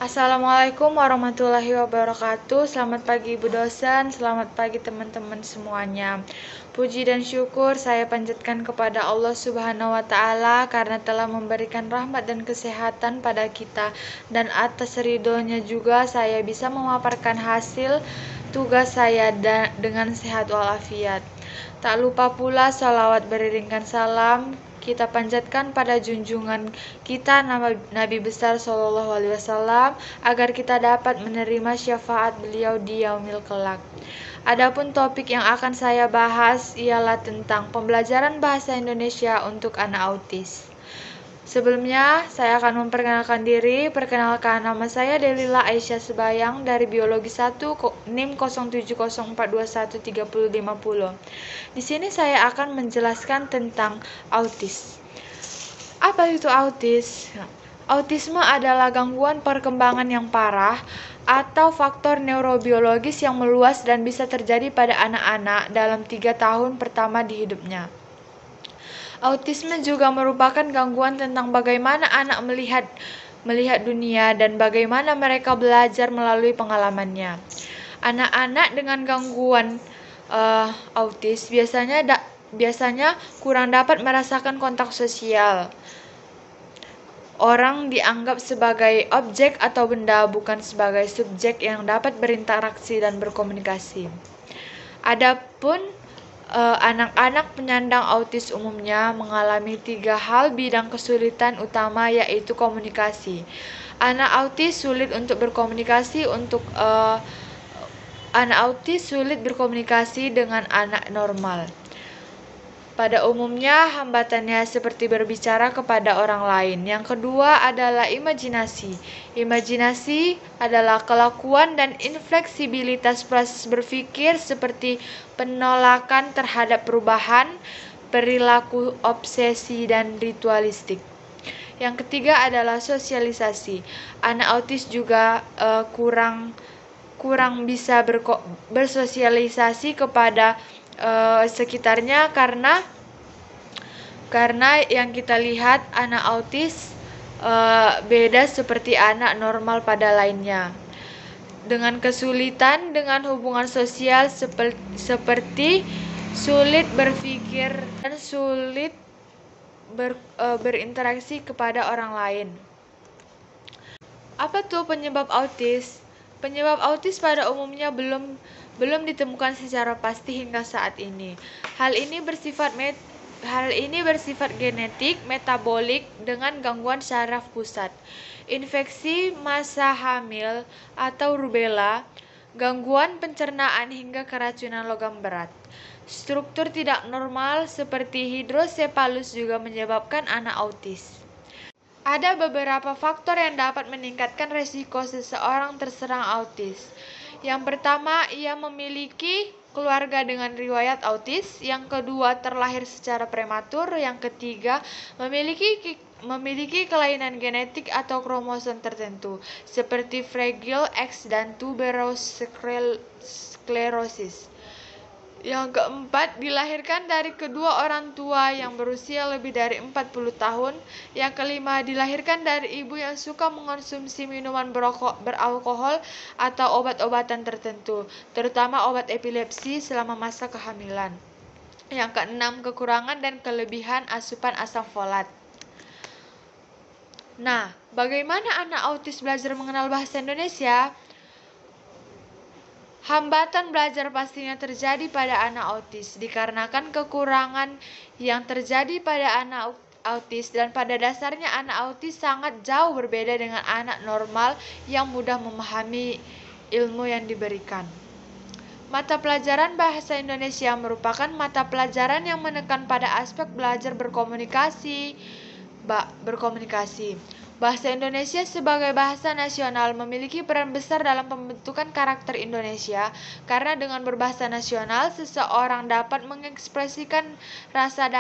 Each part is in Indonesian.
Assalamualaikum warahmatullahi wabarakatuh. Selamat pagi Ibu dosen, selamat pagi teman-teman semuanya. Puji dan syukur saya panjatkan kepada Allah Subhanahu wa taala karena telah memberikan rahmat dan kesehatan pada kita, dan atas ridhonya juga saya bisa memaparkan hasil tugas saya dengan sehat walafiat. Tak lupa pula salawat beriringkan salam kita panjatkan pada junjungan kita Nabi besar Shallallahu Alaihi Wasallam agar kita dapat menerima syafaat beliau di yaumil kelak. Adapun topik yang akan saya bahas ialah tentang pembelajaran bahasa Indonesia untuk anak autis. Sebelumnya, saya akan memperkenalkan diri. Perkenalkan, nama saya Delila Aisyah Sebayang dari Biologi 1 NIM 0704213050. Di sini saya akan menjelaskan tentang autis. Apa itu autis? Autisme adalah gangguan perkembangan yang parah atau faktor neurobiologis yang meluas dan bisa terjadi pada anak-anak dalam 3 tahun pertama di hidupnya. Autisme juga merupakan gangguan tentang bagaimana anak melihat dunia dan bagaimana mereka belajar melalui pengalamannya. Anak-anak dengan gangguan autis biasanya kurang dapat merasakan kontak sosial. Orang dianggap sebagai objek atau benda, bukan sebagai subjek yang dapat berinteraksi dan berkomunikasi. Adapun anak-anak penyandang autis umumnya mengalami 3 hal bidang kesulitan utama, yaitu komunikasi. Anak autis sulit berkomunikasi dengan anak normal. Pada umumnya, hambatannya seperti berbicara kepada orang lain. Yang kedua adalah imajinasi. Imajinasi adalah kelakuan dan infleksibilitas proses berpikir seperti penolakan terhadap perubahan, perilaku obsesi, dan ritualistik. Yang ketiga adalah sosialisasi. Anak autis juga kurang bisa bersosialisasi kepada sekitarnya karena yang kita lihat anak autis beda seperti anak normal pada lainnya, dengan kesulitan dengan hubungan sosial seperti sulit berpikir dan sulit berinteraksi kepada orang lain. Apa tuh penyebab autis? Penyebab autis pada umumnya belum ditemukan secara pasti hingga saat ini. Hal ini bersifat genetik, metabolik, dengan gangguan saraf pusat, infeksi masa hamil atau rubella, gangguan pencernaan hingga keracunan logam berat. Struktur tidak normal seperti hidrosepalus juga menyebabkan anak autis. Ada beberapa faktor yang dapat meningkatkan resiko seseorang terserang autis. Yang pertama, ia memiliki keluarga dengan riwayat autis. Yang kedua, terlahir secara prematur. Yang ketiga, memiliki kelainan genetik atau kromosom tertentu, seperti Fragile X dan tuberous sclerosis. Yang keempat, dilahirkan dari kedua orang tua yang berusia lebih dari 40 tahun. Yang kelima, dilahirkan dari ibu yang suka mengonsumsi minuman beralkohol atau obat-obatan tertentu, terutama obat epilepsi selama masa kehamilan. Yang keenam, kekurangan dan kelebihan asupan asam folat. Nah, bagaimana anak autis belajar mengenal bahasa Indonesia? Hambatan belajar pastinya terjadi pada anak autis dikarenakan kekurangan yang terjadi pada anak autis, dan pada dasarnya anak autis sangat jauh berbeda dengan anak normal yang mudah memahami ilmu yang diberikan. Mata pelajaran bahasa Indonesia merupakan mata pelajaran yang menekan pada aspek belajar berkomunikasi. Bahasa Indonesia sebagai bahasa nasional memiliki peran besar dalam pembentukan karakter Indonesia, karena dengan berbahasa nasional, seseorang dapat mengekspresikan rasa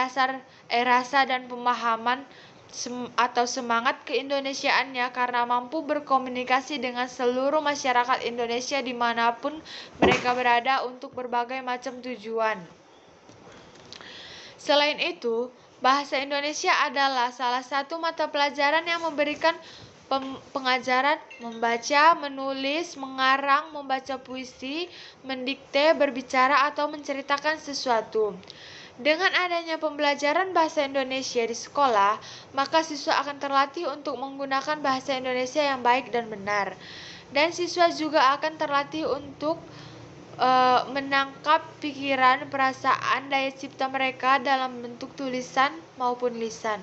dan pemahaman atau semangat keindonesiaannya karena mampu berkomunikasi dengan seluruh masyarakat Indonesia dimanapun mereka berada untuk berbagai macam tujuan. Selain itu, bahasa Indonesia adalah salah satu mata pelajaran yang memberikan pengajaran membaca, menulis, mengarang, membaca puisi, mendikte, berbicara, atau menceritakan sesuatu. Dengan adanya pembelajaran bahasa Indonesia di sekolah, maka siswa akan terlatih untuk menggunakan bahasa Indonesia yang baik dan benar. Dan siswa juga akan terlatih untuk menangkap pikiran, perasaan, daya cipta mereka dalam bentuk tulisan maupun lisan.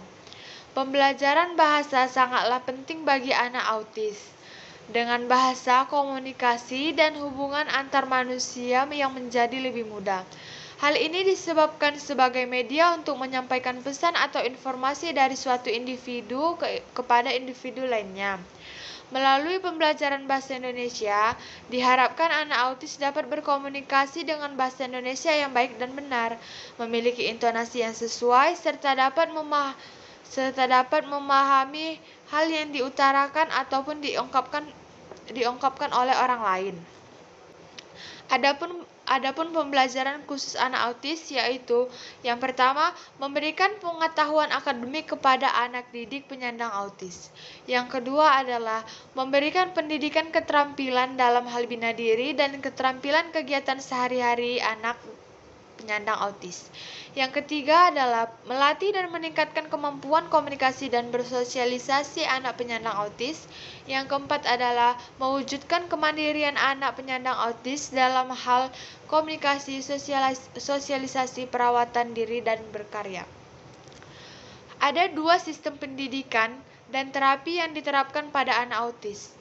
Pembelajaran bahasa sangatlah penting bagi anak autis. Dengan bahasa, komunikasi dan hubungan antar manusia yang menjadi lebih mudah. Hal ini disebabkan sebagai media untuk menyampaikan pesan atau informasi dari suatu individu kepada individu lainnya. Melalui pembelajaran bahasa Indonesia, diharapkan anak autis dapat berkomunikasi dengan bahasa Indonesia yang baik dan benar, memiliki intonasi yang sesuai, serta dapat memahami hal yang diutarakan ataupun diungkapkan oleh orang lain. Adapun pembelajaran khusus anak autis yaitu yang pertama, memberikan pengetahuan akademik kepada anak didik penyandang autis. Yang kedua adalah memberikan pendidikan keterampilan dalam hal bina diri dan keterampilan kegiatan sehari-hari anak penyandang autis. Yang ketiga adalah melatih dan meningkatkan kemampuan komunikasi dan bersosialisasi anak penyandang autis. Yang keempat adalah mewujudkan kemandirian anak penyandang autis dalam hal komunikasi, sosialisasi, perawatan diri, dan berkarya. Ada dua sistem pendidikan dan terapi yang diterapkan pada anak autis.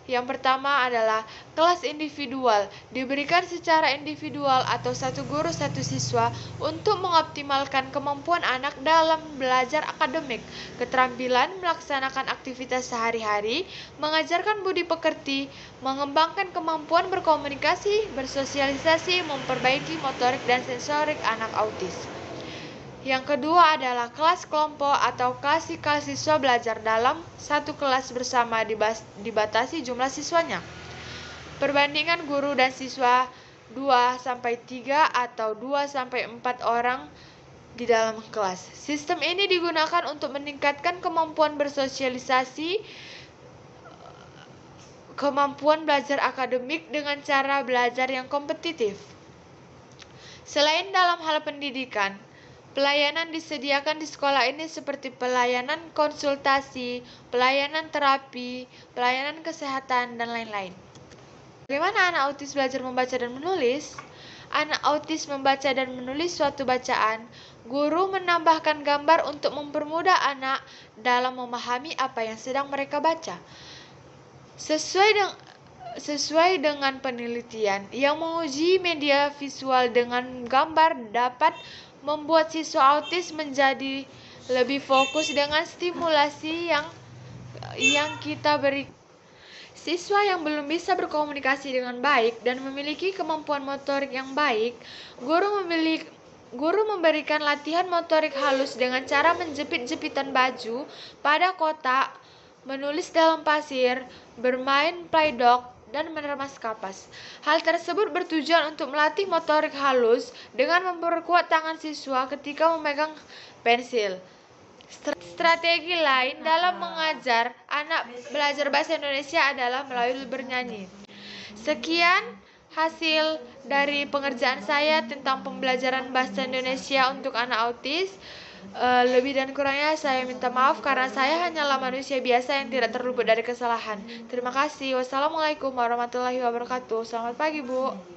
Yang pertama adalah kelas individual, diberikan secara individual atau satu guru satu siswa untuk mengoptimalkan kemampuan anak dalam belajar akademik, keterampilan melaksanakan aktivitas sehari-hari, mengajarkan budi pekerti, mengembangkan kemampuan berkomunikasi, bersosialisasi, memperbaiki motorik dan sensorik anak autis. Yang kedua adalah kelas kelompok atau kelas siswa belajar dalam satu kelas bersama dibatasi jumlah siswanya. Perbandingan guru dan siswa 2-3 atau 2-4 orang di dalam kelas. Sistem ini digunakan untuk meningkatkan kemampuan bersosialisasi, kemampuan belajar akademik dengan cara belajar yang kompetitif. Selain dalam hal pendidikan, pelayanan disediakan di sekolah ini seperti pelayanan konsultasi, pelayanan terapi, pelayanan kesehatan, dan lain-lain. Bagaimana anak autis belajar membaca dan menulis? Anak autis membaca dan menulis suatu bacaan. Guru menambahkan gambar untuk mempermudah anak dalam memahami apa yang sedang mereka baca. Sesuai dengan penelitian yang menguji media visual dengan gambar dapat membuat siswa autis menjadi lebih fokus dengan stimulasi yang kita beri. Siswa yang belum bisa berkomunikasi dengan baik dan memiliki kemampuan motorik yang baik, guru memberikan latihan motorik halus dengan cara menjepit-jepitan baju pada kotak, menulis dalam pasir, bermain play-doh, dan meremas kapas. Hal tersebut bertujuan untuk melatih motorik halus dengan memperkuat tangan siswa ketika memegang pensil. Strategi lain dalam mengajar anak belajar bahasa Indonesia adalah melalui bernyanyi. Sekian hasil dari pengerjaan saya tentang pembelajaran bahasa Indonesia untuk anak autis. Lebih dan kurangnya saya minta maaf karena saya hanyalah manusia biasa yang tidak terluput dari kesalahan. Terima kasih. Wassalamualaikum warahmatullahi wabarakatuh. Selamat pagi, Bu.